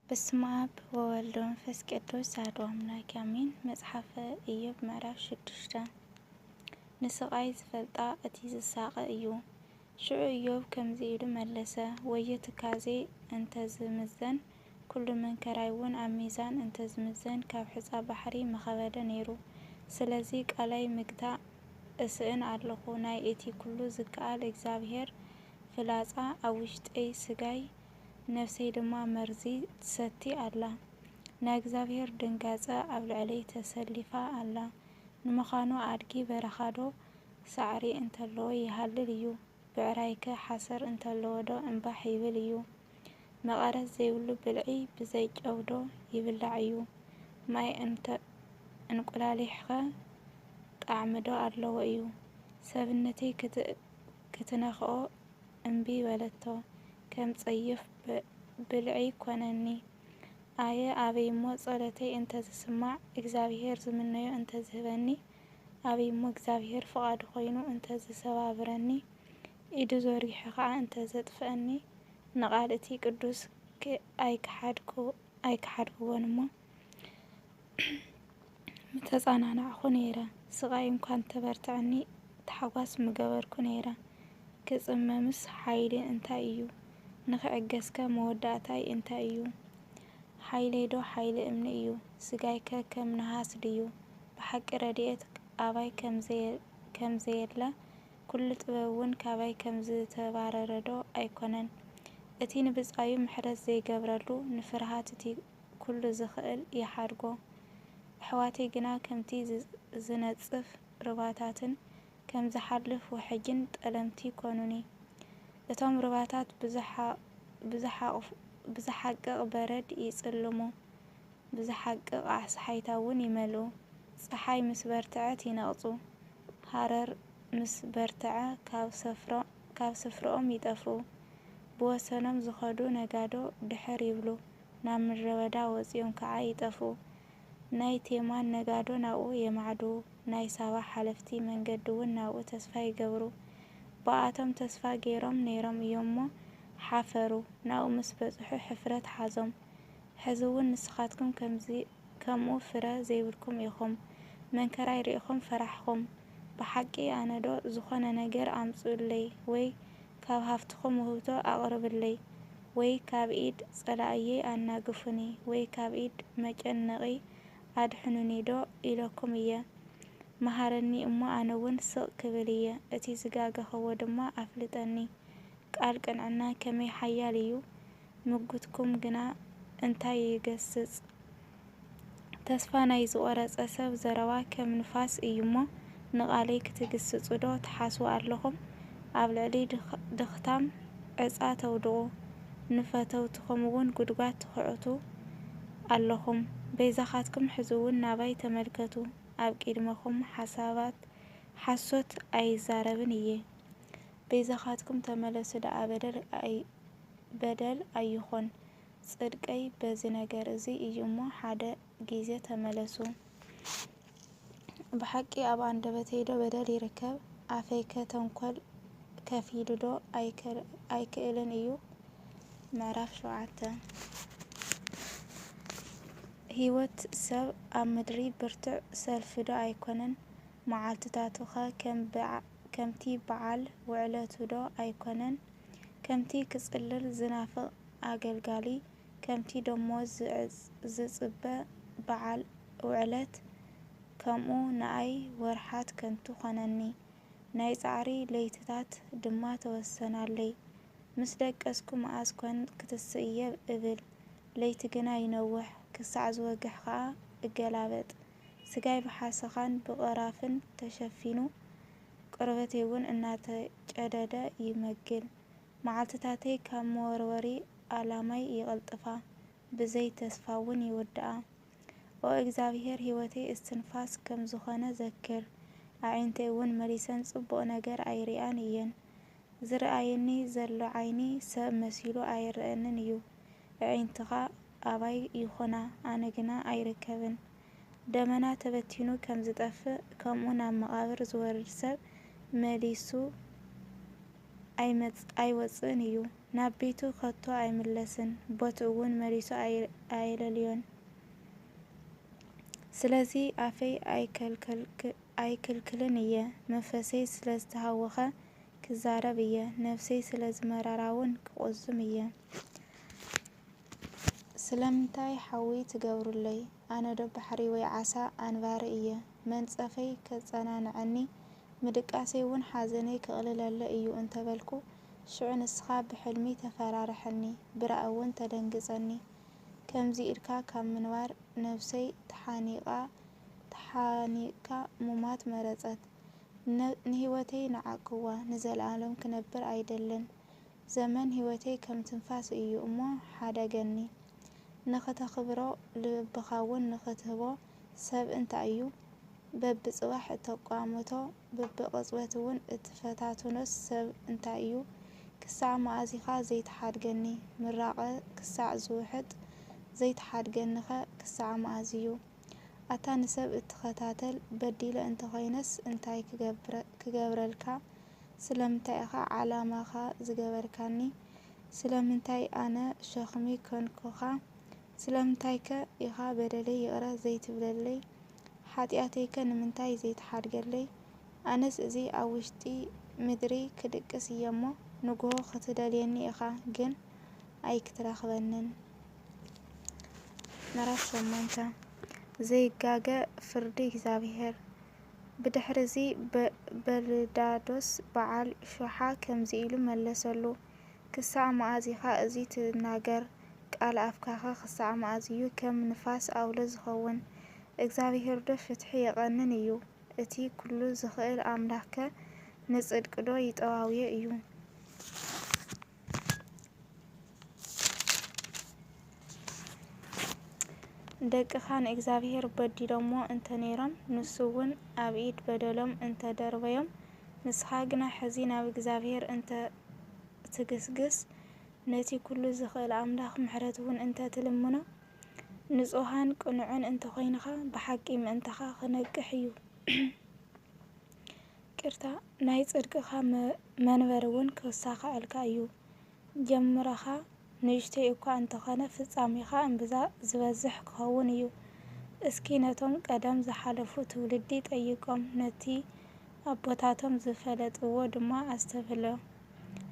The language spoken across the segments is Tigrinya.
በስመ አብ ወወልድ ወመንፈስ ቅዱስ አሐዱ አምላክ አሜን። መጽሐፈ ኢዮብ ምዕራፍ 6 ንስቃይ ዝፈልጣ እቲ ዝሳቀ እዩ። ሽዑ ኢዮብ ከምዚ ኢሉ መለሰ። ወየ ትካዜ እንተዝምዘን ኩሉ መንከራይ እውን ኣብ ሚዛን እንተዝምዘን ካብ ሕፃ ባሕሪ መኸበደ ነይሩ። ስለዚ ቃላይ ምግታእ እስእን ኣለኹ። ናይ እቲ ኩሉ ዝከኣል እግዚአብሔር ፍላጻ ኣብ ውሽጠይ ስጋይ ነፍሰይ ድማ መርዚ ትሰቲ ኣላ። ናይ እግዚአብሔር ድንጋጸ ኣብ ልዕለይ ተሰሊፋ ኣላ። ንምዃኑ ኣድጊ በረኻዶ ሳዕሪ እንተለዎ ይሃልል እዩ። ብዕራይከ ሓሰር እንተለዎ ዶ እንባሕ ይብል እዩ። መቐረት ዘይብሉ ብልዒ ብዘይ ጨውዶ ይብላዕ እዩ። ማይ እንቁላሊሕኸ ጣዕምዶ ኣለዎ እዩ። ሰብነተይ ክትነኽኦ እምቢ በለቶ ከም ጸይፍ ብልዒ ኮነኒ። ኣየ ኣበይሞ ጸሎተይ እንተዝስማዕ እግዚአብሔር ዝምነዮ እንተዝህበኒ። ኣበይሞ እግዚአብሔር ፍቓዱ ኮይኑ እንተዝሰባብረኒ። ኢዱ ዘርጊሑ ከዓ እንተዘጥፍአኒ። ንቓል እቲ ቅዱስ ኣይከሓድክዎን እሞ ምተጸናናዕኹ ነይረ። ስቃይ እኳ እንተበርትዐኒ ተሓጓስ ምገበርኩ ነይረ። ክጽመምስ ሓይሊ እንታይ እዩ? ንኽዕገስከ መወዳእታይ እንታይ እዩ? ሓይለይዶ ሓይሊ እምኒ እዩ። ስጋይከ ከም ነሃስ ድዩ? ብሓቂ ረድኤት ኣባይ ከምዘየለ ኩሉ ጥበብ እውን ካባይ ከምዝተባረረዶ ኣይኮነን። እቲ ንብጻዩ ምሕረት ዘይገብረሉ ንፍርሃት እቲ ኩሉ ዝኽእል ይሓድጎ። ኣሕዋተይ ግና ከምቲ ዝነጽፍ ሩባታትን ከም ዝሓልፍ ውሕጅን ጠለምቲ ኮኑኒ። እቶም ሩባታት ብዝሓቅቕ በረድ ይጽልሙ፣ ብዝሓቅቕ ኣስሓይታ እውን ይመልኡ። ፀሓይ ምስ በርትዐት ይነቕጹ፣ ሃረር ምስ በርትዐ ካብ ስፍርኦም ይጠፍኡ። ብወሰኖም ዝኸዱ ነጋዶ ድሕር ይብሉ፣ ናብ ምድረ በዳ ወፂኦም ከዓ ይጠፍኡ። ናይ ቴማን ነጋዶ ናብኡ የማዕድው፣ ናይ ሳባ ሓለፍቲ መንገዲ እውን ናብኡ ተስፋ ይገብሩ። ብኣቶም ተስፋ ገይሮም ነይሮም እዮሞ ሓፈሩ። ናብኡ ምስ በጽሑ ሕፍረት ሓዞም። ሕዚ እውን ንስኻትኩም ከምኡ ፍረ ዘይብልኩም ኢኹም። መንከራይ ርኢኹም ፈራሕኹም። ብሓቂ ኣነዶ ዝኾነ ነገር ኣምጹለይ፣ ወይ ካብ ሃፍትኹም ውህብቶ ኣቕርብለይ፣ ወይ ካብ ኢድ ጸላእየይ ኣናግፉኒ፣ ወይ ካብ ኢድ መጨነቒ ኣድሕኑኒ ዶ ኢለኩም እየ። መሃረኒ እሞ ኣነ እውን ስቕ ክብል እየ። እቲ ዝጋገኽዎ ድማ ኣፍልጠኒ። ቃል ቅንዕና ከመይ ሓያል እዩ! ምጉትኩም ግና እንታይ ይገስጽ! ተስፋ ናይ ዝቖረጸ ሰብ ዘረባ ከም ንፋስ እዩሞ። ንቓለይ ክትግስጹ ዶ ትሓስቡ ኣለኹም? ኣብ ልዕሊ ድኽታም ዕጻ ተውድቑ፣ ንፈተውትኹም እውን ጉድጓድ ትኹዕቱ ኣለኹም። ቤዛኻትኩም ሕዚ እውን ናባይ ተመልከቱ። ኣብ ቅድመኹም ሓሶት ኣይዛረብን እየ። ቤዛኻትኩም ተመለሱ ደኣ በደል ኣይኾን። ጽድቀይ በዚ ነገር እዚ እዩ እሞ ሓደ ጊዜ ተመለሱ። ብሓቂ ኣብ ኣንደበተይ ዶ በደል ይርከብ? ኣፈይከ ተንኰል ከፊሉ ዶ ኣይክእልን እዩ? ምዕራፍ 7 ህይወት ሰብ ኣብ ምድሪ ብርቱዕ ሰልፊ ዶ ኣይኮነን? መዓልትታቱኸ ከምቲ በዓል ውዕለቱ ዶ ኣይኮነን? ከምቲ ክጽልል ዝናፍቕ ኣገልጋሊ፣ ከምቲ ደሞዝ ዝጽበ በዓል ውዕለት፣ ከምኡ ንኣይ ወርሓት ከንቱ ኾነኒ። ናይ ጻዕሪ ለይትታት ድማ ተወሰናለይ። ምስ ደቀስኩ መዓዝ ኮን ክትስእየ እብል፣ ለይቲ ግና ይነውሕ፣ ክሳዕ ዝወግሕ ከዓ እገላበጥ። ስጋይ ብሓሰኻን ብቕራፍን ተሸፊኑ፣ ቆርበተይ እውን እናተጨደደ ይመግል። መዓልትታተይ ካብ መወርወሪ ኣላማይ ይቕልጥፋ፣ ብዘይ ተስፋ እውን ይውድኣ። ኦ እግዚአብሔር ህይወተይ እስትንፋስ ከም ዝኾነ ዘክር። ኣዒንተይ እውን መሊሰን ጽቡቕ ነገር ኣይሪኣን እየን። ዝረኣየኒ ዘሎ ዓይኒ ሰብ መሲሉ ኣይርአንን እዩ። ኣዒንትኻ ኣባይ ይኹና፣ ኣነ ግና ኣይርከብን። ደመና ተበቲኑ ከም ዝጠፍእ ከምኡ ናብ መቓብር ዝወርድ ሰብ መሊሱ ኣይወፅእን እዩ። ናብ ቤቱ ከቶ ኣይምለስን ቦቱ እውን መሊሱ ኣይለልዮን። ስለዚ ኣፈይ ኣይክልክልን እየ መንፈሰይ ስለ ዝተሃወኸ ክዛረብ እየ ነፍሰይ ስለ ዝመራራውን ክቁዝም እየ። ስለምንታይ ሓዊ ትገብሩለይ ኣነ ዶ ባሕሪ ወይ ዓሳ ኣንባሪ እየ መንጸፈይ ከጸናንዐኒ ምድቃሰይ እውን ሓዘነይ ክቕልለለ እዩ እንተበልኩ ሽዑ ንስኻ ብሕልሚ ተፈራርሐኒ ብራእ እውን ተደንግጸኒ። ከምዚ ኢልካ ካብ ምንባር ነፍሰይ ተሓኒቕካ ሙማት መረጸት። ንህይወተይ ንዓቅዋ ንዘለኣሎም ክነብር ኣይደልን ዘመን ህይወተይ ከም ትንፋስ እዩ እሞ ሓደገኒ። ንኽተኽብሮ ልብኻውን ንኽትህቦ ሰብ እንታይ እዩ በብጽባሕ እተቋመቶ በብቕጽበት እውን እትፈታትኖስ ሰብ እንታይ እዩ። ክሳዕ መዓዚኻ ዘይተሓድገኒ ምራቐ ክሳዕ ዝውሕጥ ዘይተሓድገኒኸ ክሳዕ መዓዝ እዩ። ኣታ ንሰብ እትኸታተል በዲለ እንተኾይነስ እንታይ ክገብረልካ ስለምንታይ ኢኻ ዓላማኻ ዝገበርካኒ ስለምንታይ ኣነ ሸኽሚ ኮንኩኻ ስለምንታይከ ኢኻ በደለይ ይቕረ ዘይትብለለይ ሓጢኣተይከ ንምንታይ ዘይተሓድገለይ። ኣነስ እዚ ኣብ ውሽጢ ምድሪ ክድቅስ እየ እሞ ንግሆ ክትደልየኒ ኢኻ ግን ኣይክትረኽበንን። ምዕራፍ 8 ዘይጋገእ ፍርዲ እግዚኣብሔር። ብድሕሪዚ በልዳዶስ በዓል ሹሓ ከምዚ ኢሉ መለሰሉ። ክሳዕ መዓዝ ኢኻ እዚ ትናገር ቃል ኣፍካኸ ክሳዕ መዓዝ እዩ ከም ንፋስ ኣውሎ ዝኸውን። እግዚኣብሔር ዶ ፍትሒ የቐንን እዩ እቲ ኩሉ ዝኽእል ኣምላኽከ ንጽድቂ ዶ ይጠዋውዮ እዩ። ደቅኻ ንእግዚኣብሔር በዲሎሞ እንተ ነይሮም ንሱ እውን ኣብ ኢድ በደሎም እንተ ደርበዮም ንስኻ ግና ሕዚ ናብ እግዚኣብሔር እንተ ትግስግስ ነቲ ኩሉ ዝኽእል ኣምላኽ ምሕረት እውን እንተ ትልምኖ ንጹሃን ቅኑዕን እንተ ኾይንኻ ብሓቂ ምእንተኻ ክነቅሕ እዩ። ቅርታ ናይ ጽድቅኻ መንበር እውን ክሳኸዐልካ እዩ። ጀምረኻ ንእሽተይ እኳ እንተኾነ ፍጻሜኻ እምብዛ ዝበዝሕ ክኸውን እዩ። እስኪ ነቶም ቀደም ዝሓለፉ ትውልዲ ጠይቆም ነቲ ኣቦታቶም ዝፈለጥዎ ድማ ኣስተብህሎ።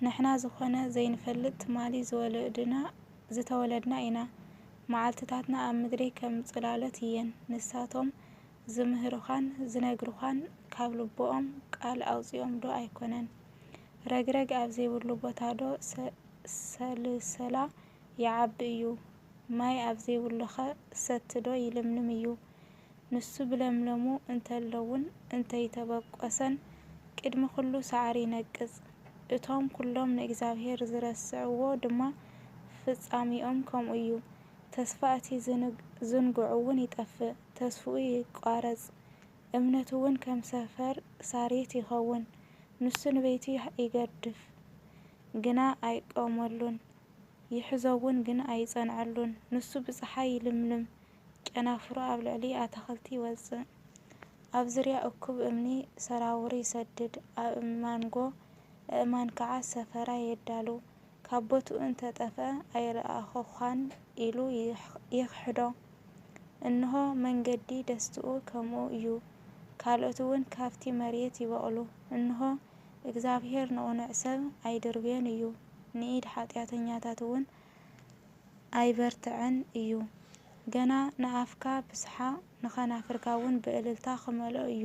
ንሕና ዝኾነ ዘይንፈልጥ ትማሊ ዝተወለድና ኢና። መዓልትታትና ኣብ ምድሪ ከም ጽላሎት እየን። ንሳቶም ዝምህሩኻን ዝነግሩኻን ካብ ልቦኦም ቃል ኣውፂኦም ዶ ኣይኮነን። ረግረግ ኣብ ዘይብሉ ቦታ ዶ ሰልሰላ ይዓቢ እዩ። ማይ ኣብ ዘይብሉኸ ሰቲ ዶ ይልምልም እዩ። ንሱ ብለምለሙ እንተለውን እንተይተበቈሰን ቅድሚ ኩሉ ሳዕሪ ይነቅጽ። እቶም ኩሎም ንእግዚኣብሔር ዝረስዕዎ ድማ ፍጻሚኦም ከምኡ እዩ። ተስፋ እቲ ዝንጉዕ እውን ይጠፍእ ተስፍኡ ይቋረጽ። እምነቱ እውን ከም ሰፈር ሳሬት ይኸውን። ንሱ ንበይቱ ይገድፍ ግና ኣይቆመሉን ይሕዞውን ግን ኣይጸንዐሉን። ንሱ ብፀሓይ ይልምልም ጨናፍሩ ኣብ ልዕሊ ኣታኽልቲ ይወጽእ። ኣብ ዙርያ እኩብ እምኒ ሰራውሪ ይሰድድ ኣእማን ከዓ ሰፈራ የዳሉ። ካብ ቦትኡ እንተጠፍአ ኣይረኣኹኻን ኢሉ ይኽሕዶ። እንሆ መንገዲ ደስትኡ ከምኡ እዩ ካልኦት እውን ካብቲ መሬት ይበቕሉ። እንሆ እግዚኣብሔር ንቕኑዕ ሰብ ኣይድርብዮን እዩ ንኢድ ኃጢአተኛታት እውን ኣይበርትዕን እዩ። ገና ንኣፍካ ብስሓ ንኸናፍርካ እውን ብእልልታ ክመልኦ እዩ።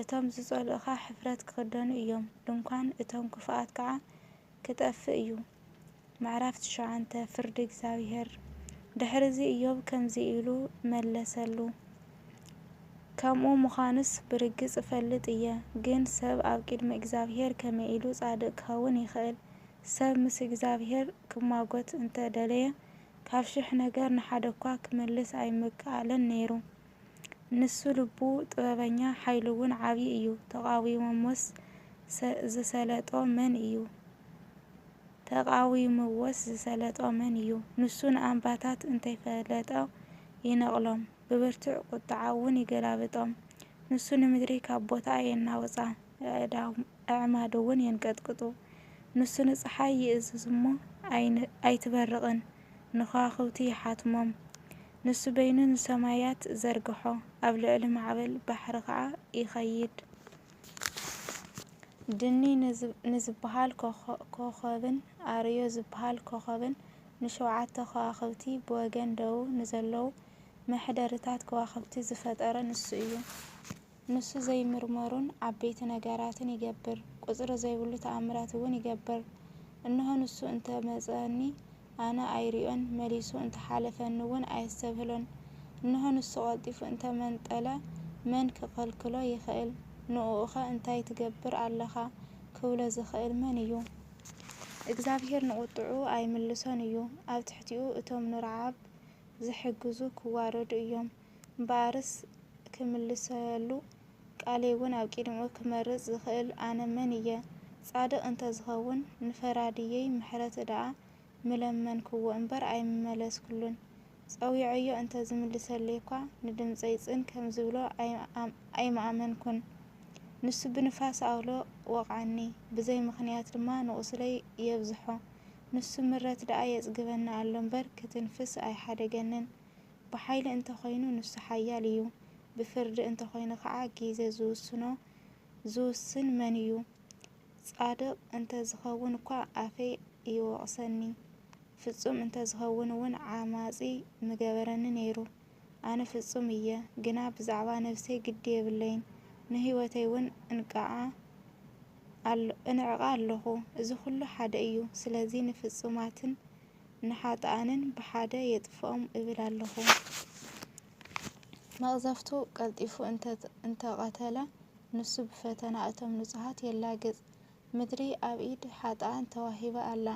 እቶም ዝጸልኡኻ ሕፍረት ክኽደኑ እዮም ድንኳን እቶም ክፉኣት ከዓ ክጠፍእ እዩ። ምዕራፍ 9 ፍርዲ እግዚኣብሔር። ድሕሪዚ ኢዮብ ከምዚ ኢሉ መለሰሉ። ከምኡ ምዃኑስ ብርግጽ እፈልጥ እየ። ግን ሰብ ኣብ ቅድሚ እግዚኣብሔር ከመይ ኢሉ ጻድቕ ክኸውን ይኽእል? ሰብ ምስ እግዚኣብሔር ክማጎት እንተደለየ ካብ 1000 ነገር ንሓደ እኳ ክምልስ ኣይምከኣለን ነይሩ። ንሱ ልቡ ጥበበኛ ሓይሉ እውን ዓብዪ እዩ። ተቃዊሞስ ዝሰለጦ መን እዩ? ንሱ ንኣምባታት እንተይፈለጦ ይነቕሎም ብብርቱዕ ቁጥዓ እውን ይገላብጦም። ንሱ ንምድሪ ካብ ቦታኣ የናውፃ ኣዕማዶ እውን የንቀጥቅጡ። ንሱ ንፀሓይ ይእዝዝ እሞ ኣይትበርቕን፣ ንከዋኽብቲ ይሓትሞም። ንሱ በይኑ ንሰማያት ዘርግሖ፣ ኣብ ልዕሊ ማዕበል ባሕሪ ከዓ ይኸይድ። ድኒ ንዝበሃል ኮኸብን ኣርዮ ዝበሃል ኮኸብን ን7 ከዋኽብቲ ብወገን ደቡብ ንዘለዉ መሕደሪታት ከዋኽብቲ ዝፈጠረ ንሱ እዩ። ንሱ ዘይምርመሩን ዓበይቲ ነገራትን ይገብር፣ ቁፅሪ ዘይብሉ ተኣምራት እውን ይገብር። እንሆ ንሱ እንተመፀኒ ኣነ ኣይሪኦን፣ መሊሱ እንተሓለፈኒ እውን ኣየስተብህሎን። እንሆ ንሱ ቀልጢፉ እንተመንጠለ መን ክከልክሎ ይኽእል? ንኡኸ እንታይ ትገብር ኣለኻ ክብሎ ዝኽእል መን እዩ? እግዚኣብሔር ንቁጥዑ ኣይምልሶን እዩ። ኣብ ትሕቲኡ እቶም ንረዓብ ዝሕግዙ ክዋረዱ እዮም። እምበኣርስ ክምልሰሉ ቃለይ እውን ኣብ ቅድሚኡ ክመርፅ ዝኽእል ኣነ መን እየ? ጻድቕ እንተዝኸውን ንፈራድየይ ምሕረት ደኣ ምለመንክዎ እምበር ኣይመለስኩሉን። ፀዊዐዮ እንተዝምልሰለይ እኳ ንድምፀይ ጽን ከም ዝብሎ ኣይመኣመንኩን። ንሱ ብንፋስ ኣውሎ ወቕዓኒ፣ ብዘይ ምኽንያት ድማ ንቁስለይ የብዝሖ። ንሱ ምረት ደኣ የጽግበኒ ኣሎ እምበር ክትንፍስ ኣይሓደገንን። ብሓይሊ እንተኾይኑ ንሱ ሓያል እዩ፣ ብፍርዲ እንተኾይኑ ከዓ ግዜ ዝውስን መን እዩ? ጻድቕ እንተዝኸውን እኳ ኣፈይ ይወቕሰኒ፣ ፍጹም እንተዝኸውን እውን ዓማጺ ምገበረኒ ነይሩ። ኣነ ፍጹም እየ፣ ግና ብዛዕባ ነፍሰይ ግዲ የብለይን፣ ንህይወተይ እውን እንዕቐ ኣለኹ። እዚ ኩሉ ሓደ እዩ። ስለዚ ንፍጹማትን ንኃጥኣንን ብሓደ የጥፍኦም እብል ኣለኹ። መቕዘፍቱ ቀልጢፉ እንተቐተለ ንሱ ብፈተና እቶም ንጹሃት የላግጽ። ምድሪ ኣብ ኢድ ሓጥኣን ተዋሂባ ኣላ፣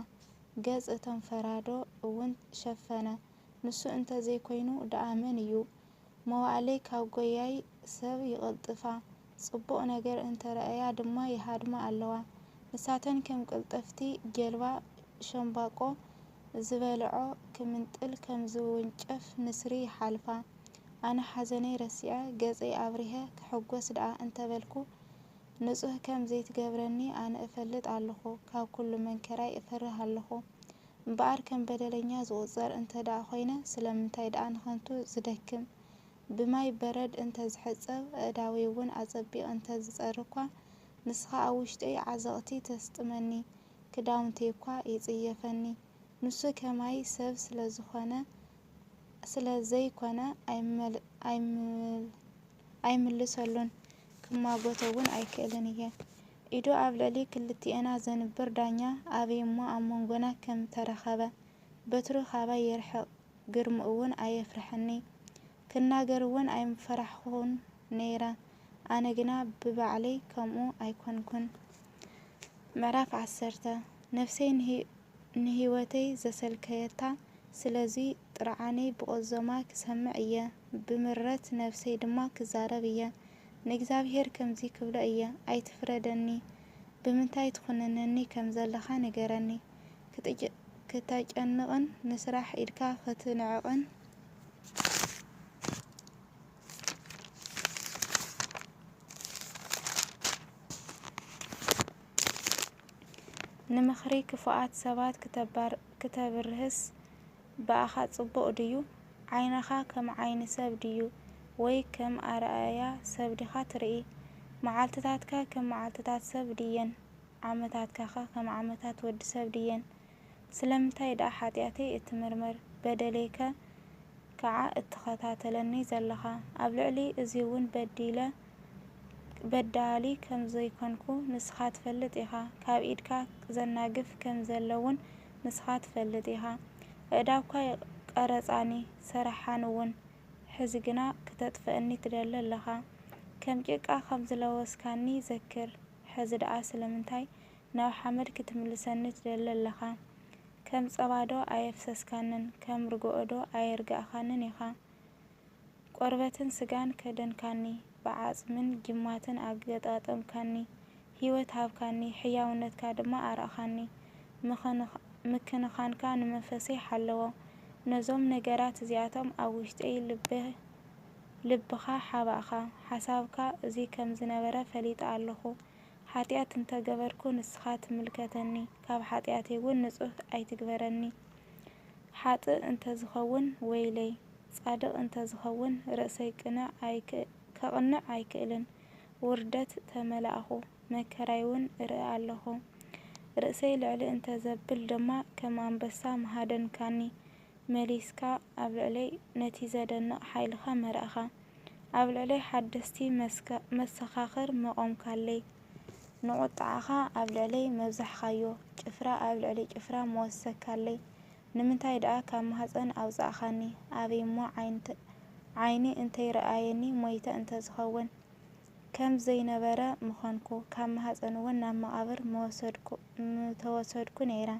ገጽ እቶም ፈራዶ እውን ሸፈነ። ንሱ እንተዘይኮይኑ ደኣ መን እዩ? መዋእለይ ካብ ጐያይ ሰብ ይቕልጥፋ፣ ጽቡቕ ነገር እንተረኣያ ድማ ይሃድማ ኣለዋ። ንሳተን ከም ቅልጥፍቲ ጀልባ ሸምበቆ ዝበልዖ ክምንጥል ከም ዝውንጨፍ ንስሪ ይሓልፋ። ኣነ ሓዘነይ ረሲዐ ገጸይ ኣብሪሀ ክሕጐስ ደኣ እንተበልኩ ንጹህ ከም ዘይትገብረኒ ኣነ እፈልጥ ኣለኹ። ካብ ኩሉ መንከራይ እፈርህ ኣለኹ። እምበኣር ከም በደለኛ ዝቑጸር እንተ ደኣ ኾይነ ስለምንታይ ደኣ ንኸንቱ ዝደክም? ብማይ በረድ እንተዝሕፀብ ኣእዳወይ እውን ኣጸቢቕ እንተዝጸሪ እኳ ንስኻ ኣብ ውሽጠይ ዓዘቕቲ ተስጥመኒ፣ ክዳውንተይ እኳ ይጽየፈኒ። ንሱ ከማይ ሰብ ስለዘይኮነ ኣይምልሰሉን፣ ክማጎቶ እውን ኣይክእልን እየ። ኢዱ ኣብ ልዕሊ ክልቲአና ዘንብር ዳኛ ኣበይ እሞ ኣብ መንጎና ከም ተረኸበ? በትሩ ካባይ የርሕቕ፣ ግርምኡ እውን ኣየፍርሐኒ። ክናገር እውን ኣይፈራሕኹን ነይረ፣ ኣነ ግና ብባዕለይ ከምኡ ኣይኮንኩን። ምዕራፍ 10 ነፍሰይ ንህይወተይ ዘሰልከየታ፣ ስለዚ ጥርዓነይ ብቕዞማ ክሰምዕ እየ፣ ብምረት ነፍሰይ ድማ ክዛረብ እየ። ንእግዚኣብሔር ከምዚ ክብሎ እየ፣ ኣይትፍረደኒ፣ ብምንታይ ትኹንነኒ ከም ዘለኻ ንገረኒ። ክተጨንቕን ንስራሕ ኢድካ ክትንዕቕን ንምኽሪ ክፉኣት ሰባት ክተብርህስ በኣኻ ጽቡቕ ድዩ? ዓይንኻ ከም ዓይኒ ሰብ ድዩ? ወይ ከም ኣርኣያ ሰብ ዲኻ ትርኢ? መዓልትታትካ ከም መዓልትታት ሰብ ድየን? ዓመታትካ ከም ዓመታት ወዲ ሰብ ድየን? ስለምንታይ ደኣ ኃጢኣተይ እትምርምር፣ በደለይከ ከዓ እትኸታተለኒ ዘለኻ? ኣብ ልዕሊ እዚ እውን በዳሊ ከም ዘይኮንኩ ንስኻ ትፈልጥ ኢኻ። ካብ ኢድካ ዘናግፍ ከም ዘለውን ንስኻ ትፈልጥ ኢኻ። ኣእዳውካ ቀረጻኒ ሰራሓን እውን፣ ሕዚ ግና ክተጥፍአኒ ትደሊ ኣለኻ። ከም ጭቃ ከም ዝለወስካኒ ዘክር፣ ሕዚ ደኣ ስለምንታይ ናብ ሓመድ ክትምልሰኒ ትደሊ ኣለኻ? ከም ጸባዶ ኣየፍሰስካንን ከም ርግኦዶ ኣየርጋእኻንን ኢኻ። ቆርበትን ስጋን ከደንካኒ፣ ብዓጽምን ጅማትን ኣገጣጠምካኒ፣ ህይወት ሃብካኒ፣ ሕያውነትካ ድማ ኣርአኻኒ። ምክንኻንካ ንመንፈሰይ ሓለዎ። ነዞም ነገራት እዚኣቶም ኣብ ውሽጠይ ልብኻ ሓባእኻ። ሓሳብካ እዚ ከም ዝነበረ ፈሊጠ ኣለኹ። ሓጢአት እንተገበርኩ ንስኻ ትምልከተኒ ካብ ሓጢአተይ እውን ንጹህ ኣይትግበረኒ። ሓጥእ እንተዝኸውን ወይለይ ጻድቕ እንተዝኸውን ርእሰይ ከቕንዕ ኣይክእልን። ውርደት ተመላእኹ መከራይ እውን እርኢ ኣለኹ። ርእሰይ ልዕሊ እንተዘብል ድማ ከም ኣንበሳ መሃደንካኒ። መሊስካ ኣብ ልዕለይ ነቲ ዘደንቕ ሓይልኻ መራእኻ። ኣብ ልዕለይ ሓደስቲ መሰኻኽር መቖምካለይ። ንቑጥዓኻ ኣብ ልዕለይ መብዛሕኻዮ ጭፍራ ኣብ ልዕሊ ጭፍራ መወሰካለይ። ንምንታይ ደኣ ካብ ማህፀን ኣውፃእኻኒ? ኣበይ እሞ ዓይኒ እንተይረኣየኒ ሞይተ እንተዝኸውን ከም ዘይነበረ ምኾንኩ ካብ ማህፀን እውን ናብ መቓብር ምተወሰድኩ ነይረ።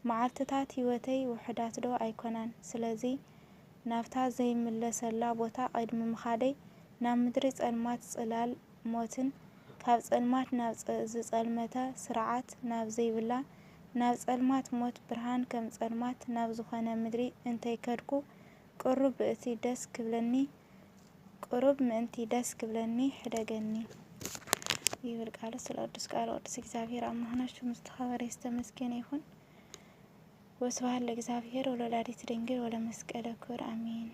መዓልትታት ህይወተይ ውሑዳት ዶ ኣይኮናን? ስለዚ ናብታ ዘይምለሰላ ቦታ ቅድሚ ምኻደይ ናብ ምድሪ ጸልማት ጽላል ሞትን ካብ ጸልማት ናብ ዝጸልመተ ስርዓት ናብ ዘይብላ ናብ ጸልማት ሞት ብርሃን ከም ጸልማት ናብ ዝኾነ ምድሪ እንተይከድኩ ቁሩብ ምእንቲ ደስ ክብለኒ ሕደገኒ ይብል ቃሉ። ስለ ቅዱስ ቃል ቅዱስ እግዚአብሔር አምላክና ሽሙ ዝተኸበረ ዝተመስገነ ይሁን። ወስብሐት ለእግዚአብሔር ወለወላዲቱ ድንግል ወለመስቀሉ ክቡር አሜን።